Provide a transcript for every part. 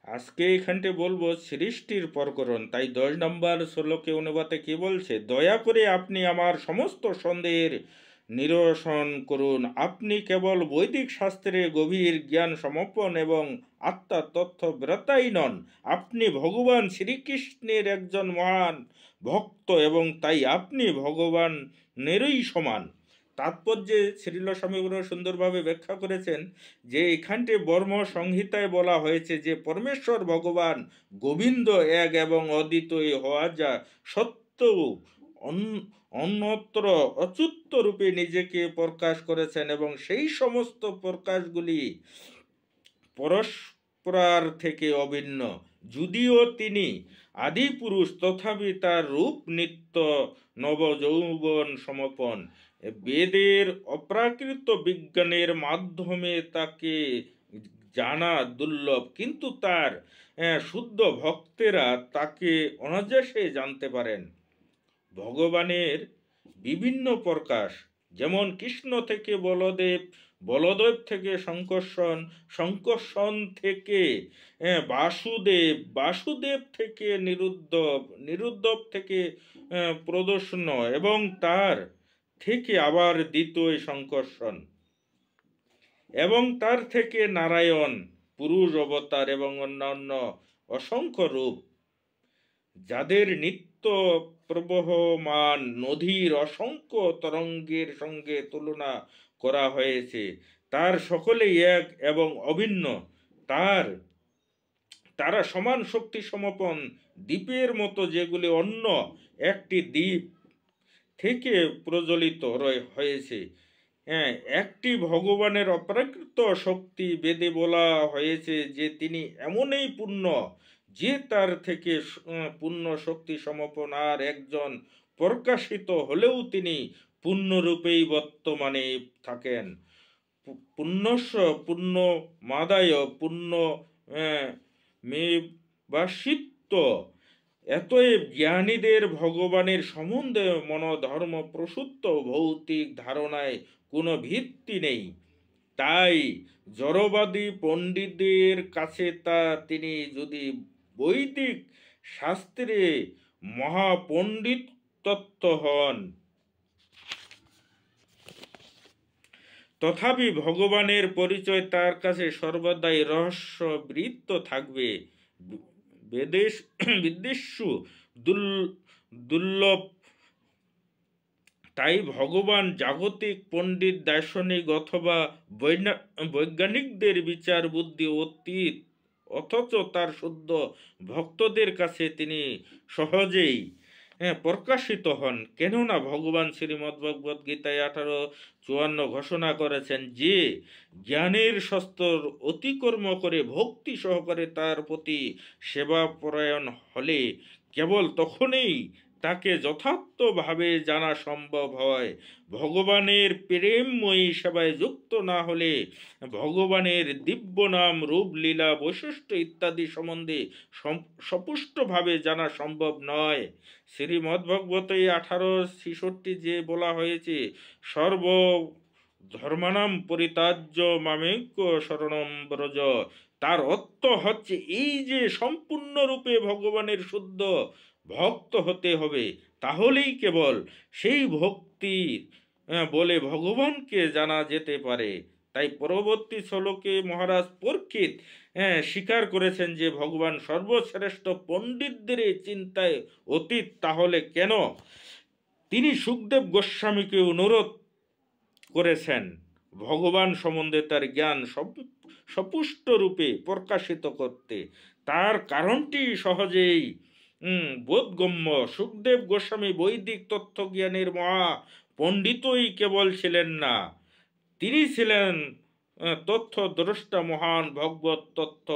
আজকে এখানটে বলবো সৃষ্টির প্রকরণ। তাই 10 নম্বর শ্লোকে অনুবাদে কি বলছে, দয়া করে আপনি আমার সমস্ত সন্দেহের নিরসন করুন। আপনি কেবল বৈদিক শাস্ত্রে গভীর জ্ঞান সমর্পণ এবং আত্মার তথ্য ব্রতাই নন, আপনি ভগবান শ্রীকৃষ্ণের একজন মহান ভক্ত এবং তাই আপনি ভগবানেরই সমান। তাৎপর্যে শ্রীল স্বামীগুলো সুন্দরভাবে ব্যাখ্যা করেছেন যে এখানটি বর্ম সংহিতায় বলা হয়েছে যে পরমেশ্বর ভগবান গোবিন্দ এক এবং অদ্বিতীয় হওয়া যা সত্ত্বেও অন্যত্র অচ্যুত রূপে নিজেকে প্রকাশ করেছেন এবং সেই সমস্ত প্রকাশগুলি পরস্পরার থেকে অভিন্ন। যদিও তিনি আদিপুরুষ, তথাপি তার রূপ নিত্য নবযৌবন সমপন। বেদের অপ্রাকৃত বিজ্ঞানের মাধ্যমে তাকে জানা দুর্লভ, কিন্তু তার শুদ্ধ ভক্তেরা তাকে অনায়াসে জানতে পারেন। ভগবানের বিভিন্ন প্রকাশ, যেমন কৃষ্ণ থেকে বলদেব, বলদেব থেকে সংকর্ষণ, সংকর্ষণ থেকে বাসুদেব, বাসুদেব থেকে নিরুদ্ধব, নিরুদ্ধব থেকে প্রদর্শন এবং তার থেকে আবার দ্বিতীয় সংকর্ষণ এবং তার থেকে নারায়ণ, পুরুষ অবতার এবং অন্যান্য অসংখ্য রূপ, যাদের নিত্য প্রবহমান নদীর অসংখ্য তরঙ্গের সঙ্গে তুলনা করা হয়েছে। তার সকলেই এক এবং অভিন্ন। তারা সমান শক্তি সমপন দ্বীপের মতো, যেগুলি অন্য একটি দ্বীপ থেকে প্রজ্বলিত হয়েছে। হ্যাঁ, একটি ভগবানের অপ্রাকৃত শক্তি বেদে বলা হয়েছে যে তিনি এমনই পূর্ণ যে তার থেকে পূর্ণ শক্তি সমপন আর একজন প্রকাশিত হলেও তিনি পূর্ণরূপেই বর্তমানে থাকেন। পুণ্যস্য পূর্ণ মাদায় পূর্ণ মে বাসিত্ব। এতএব জ্ঞানীদের ভগবানের সম্বন্ধে মনোধর্ম প্রসূত ভৌতিক ধারণায় কোনো ভিত্তি নেই। তাই জড়বাদী পণ্ডিতদের কাছে তিনি যদি বৈদিক শাস্ত্রে মহাপণ্ডিত তত্ত্ব হন, তথাপি ভগবানের পরিচয় তার কাছে সর্বদাই রহস্যবৃত্ত থাকবে। বিদেশু দুর্লভ। তাই ভগবান জাগতিক পণ্ডিত, দার্শনিক অথবা বৈজ্ঞানিকদের বিচার বুদ্ধি অতীত, অথচ তার শুদ্ধ ভক্তদের কাছে তিনি সহজেই প্রকাশিত হন। কেননা ভগবান শ্রীমদ্ভগবদ্ গীতায় 18:54 ঘোষণা করেছেন যে জ্ঞানের স্তর অতিক্রম করে ভক্তি সহকারে তার প্রতি সেবাপরায়ণ হলে কেবল তখনই তাকে যথার্থভাবে জানা সম্ভব হয়। ভগবানের প্রেমময়ী সেবায় যুক্ত না হলে ভগবানের দিব্য নাম, রূপ, লীলা, বৈশিষ্ট্য ইত্যাদি সম্বন্ধে সপুষ্টভাবে জানা সম্ভব নয়। শ্রীমদ্ভগবতে 18:66 যে বলা হয়েছে, সর্ব ধর্মানাম পরিত্যাজ্য মামেক্য শরণম ব্রজ, তার অর্থ হচ্ছে এই যে সম্পূর্ণরূপে ভগবানের শুদ্ধ ভক্ত হতে হবে, তাহলেই কেবল সেই ভক্তির বলে ভগবানকে জানা যেতে পারে। তাই পরবর্তী শ্লোকে মহারাজ পরীক্ষিত স্বীকার করেছেন যে ভগবান সর্বশ্রেষ্ঠ পণ্ডিতদের চিন্তায় অতীত। তাহলে কেন তিনি সুখদেব গোস্বামীকে অনুরোধ করেছেন ভগবান সম্বন্ধে তার জ্ঞান সপুষ্ট রূপে প্রকাশিত করতে? তার কারণটি সহজেই বোধগম্য। সুখদেব গোস্বামী বৈদিক তত্ত্বজ্ঞানের মহা পণ্ডিতই কেবল ছিলেন না, তিনি ছিলেন তথ্যদ্রষ্টা, মহান ভগবত তত্ত্ব।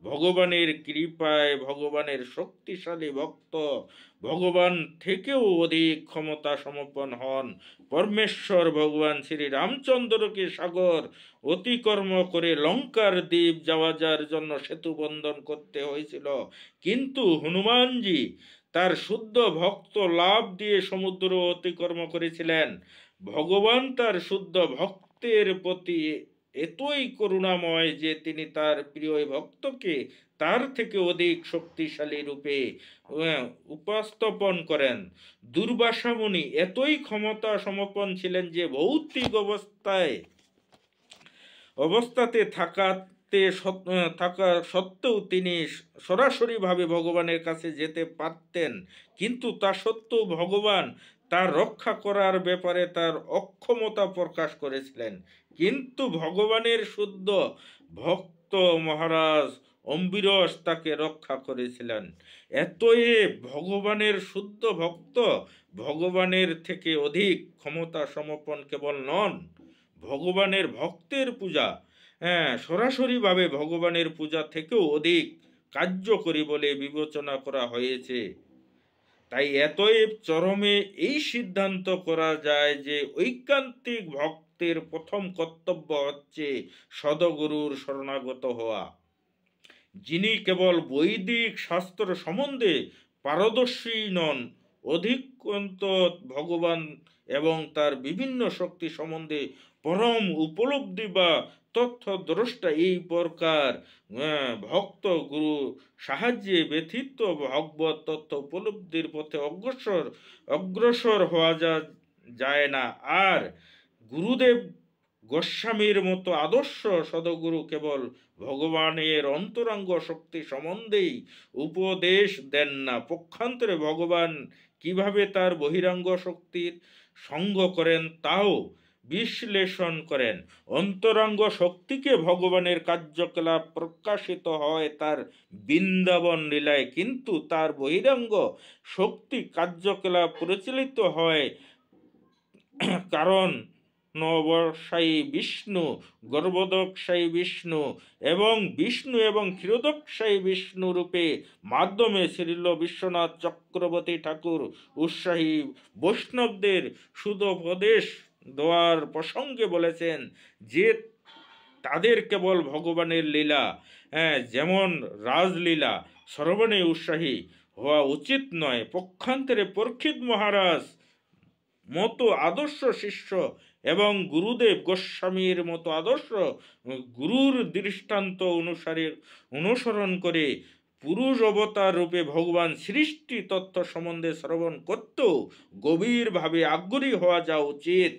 ভগবানের কৃপায় ভগবানের শক্তিশালী ভক্ত ভগবান থেকেও অধিক ক্ষমতা সমর্পণ হন। পরমেশ্বর ভগবান শ্রী রামচন্দ্রকে সাগর অতিক্রম করে লঙ্কার দ্বীপ যাওয়ার জন্য সেতু বন্ধন করতে হয়েছিল, কিন্তু হনুমানজি তার শুদ্ধ ভক্ত লাভ দিয়ে সমুদ্র অতিক্রম করেছিলেন। ভগবান তার শুদ্ধ ভক্তের প্রতি এতই করুণাময় যে তিনি তার প্রিয় ভক্তকে তার থেকে অধিক শক্তিশালী রূপে উপস্থাপন করেন। দুর্বাসা মুনি এতই ক্ষমতা সমপন ছিলেন যে ভৌতিক অবস্থাতে থাকা সত্ত্বেও তিনি সরাসরিভাবে ভগবানের কাছে যেতে পারতেন, কিন্তু তা সত্ত্বেও ভগবান তার রক্ষা করার ব্যাপারে তার অক্ষমতা প্রকাশ করেছিলেন। কিন্তু ভগবানের শুদ্ধ ভক্ত মহারাজ অম্বিরস তাকে রক্ষা করেছিলেন। এতএ ভগবানের শুদ্ধ ভক্ত ভগবানের থেকে অধিক ক্ষমতা সমপন কেবল নন, ভগবানের ভক্তের পূজা সরাসরিভাবে ভগবানের পূজা থেকেও অধিক কার্যকরী বলে বিবেচনা করা হয়েছে। তাই এতএব চরমে এই সিদ্ধান্ত করা যায় যে ঐকান্তিক ভক্তের প্রথম কর্তব্য হচ্ছে সদগুরুর শরণাগত হওয়া, যিনি কেবল বৈদিক শাস্ত্র সম্বন্ধে পারদর্শী নন, অধিকন্ত ভগবান এবং তার বিভিন্ন শক্তি সম্বন্ধে পরম উপলব্ধি বা তথ্যদ্রষ্টা। এই প্রকার ভক্ত গুরু সাহায্যে ব্যথিত ভগবত তথ্য উপলব্ধির পথে অগ্রসর হওয়া যায় না। আর গুরুদেব গোস্বামীর মতো আদর্শ সদগুরু কেবল ভগবানের অন্তরঙ্গ শক্তি সম্বন্ধেই উপদেশ দেন না, পক্ষান্তরে ভগবান কিভাবে তার বহিরাঙ্গ শক্তির সঙ্গ করেন তাও বিশ্লেষণ করেন। অন্তরঙ্গ শক্তিকে ভগবানের কার্যকলাপ প্রকাশিত হয় তার বৃন্দাবন লীলায়, কিন্তু তার বহিরাঙ্গ শক্তি কার্যকলাপ পরিচালিত হয় কারণ নবসায়ী বিষ্ণু, গর্ভোদকসায়ী বিষ্ণু এবং ক্ষীরোদকসায়ী বিষ্ণু রূপে মাধ্যমে শ্রীল বিশ্বনাথ চক্রবর্তী ঠাকুর উৎসাহী বৈষ্ণবদের সুদোপদেশ দেওয়ার প্রসঙ্গে বলেছেন যে তাদের কেবল ভগবানের লীলা যেমন রাজলীলা শ্রবণে উৎসাহী হওয়া উচিত নয়, পক্ষান্তরে পরীক্ষিত মহারাজ মতো আদর্শ শিষ্য এবং গুরুদেব গোস্বামীর মতো আদর্শ গুরুর দৃষ্টান্ত অনুসরণ করে পুরুষ অবতার রূপে ভগবান সৃষ্টি তত্ত্ব সম্বন্ধে শ্রবণ করতেও গভীরভাবে আগ্রহী হওয়া যা উচিত।